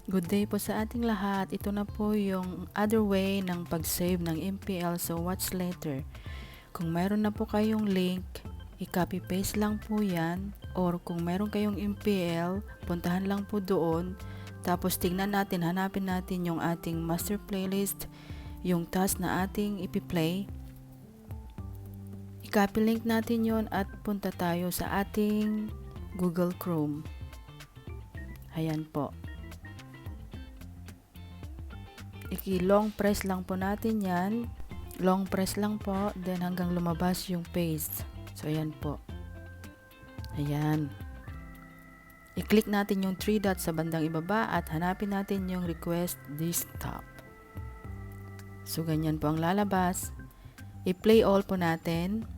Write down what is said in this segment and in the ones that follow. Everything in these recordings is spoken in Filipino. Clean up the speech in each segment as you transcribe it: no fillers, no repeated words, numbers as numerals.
Good day po sa ating lahat. Ito na po yung other way ng pag-save ng MPL sa Watch Later. Kung mayroon na po kayong link, i-copy paste lang po yan, or kung mayroon kayong MPL, puntahan lang po doon, tapos tignan natin, hanapin natin yung ating master playlist, yung task na ating ipi-play. I-copy link natin yon at punta tayo sa ating Google Chrome. Ayan po. I-long press lang po natin yan. Long press lang po, then hanggang lumabas yung paste. So, ayan po. Ayan. I-click natin yung 3 dots sa bandang ibaba at hanapin natin yung request desktop. So, ganyan po ang lalabas. I-play all po natin.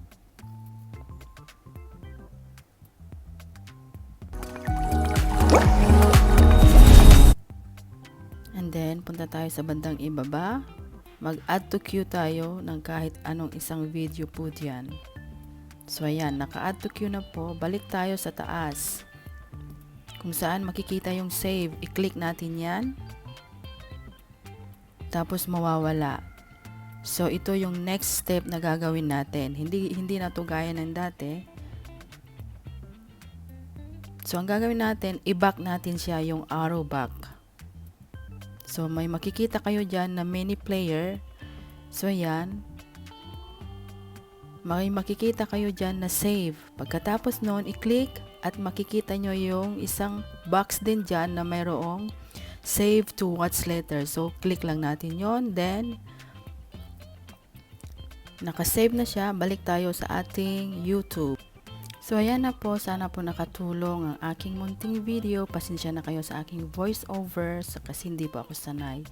And then, punta tayo sa bandang ibaba. Mag-add to queue tayo ng kahit anong isang video po diyan. So, ayan. Naka-add to queue na po. Balik tayo sa taas. Kung saan makikita yung save. I-click natin yan. Tapos, mawawala. So, ito yung next step na gagawin natin. Hindi na to gaya ng dati. So, ang gagawin natin, i-back natin siya yung arrow back. So, may makikita kayo dyan na mini player. So, ayan. May makikita kayo dyan na save. Pagkatapos nun, i-click at makikita nyo yung isang box din dyan na mayroong save to watch later. So, click lang natin yon. Then, nakasave na siya. Balik tayo sa ating YouTube. So, ayan na po. Sana po nakatulong ang aking munting video. Pasensya na kayo sa aking voice over kasi hindi po ako sanay.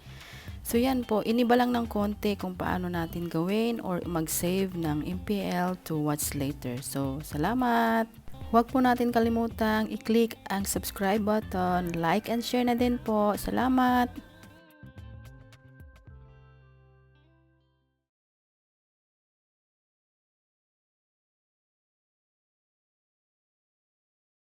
So, yan po. Iniba lang ng konti kung paano natin gawin or mag-save ng MPL to watch later. So, salamat! Huwag po natin kalimutang i-click ang subscribe button, like and share na din po. Salamat!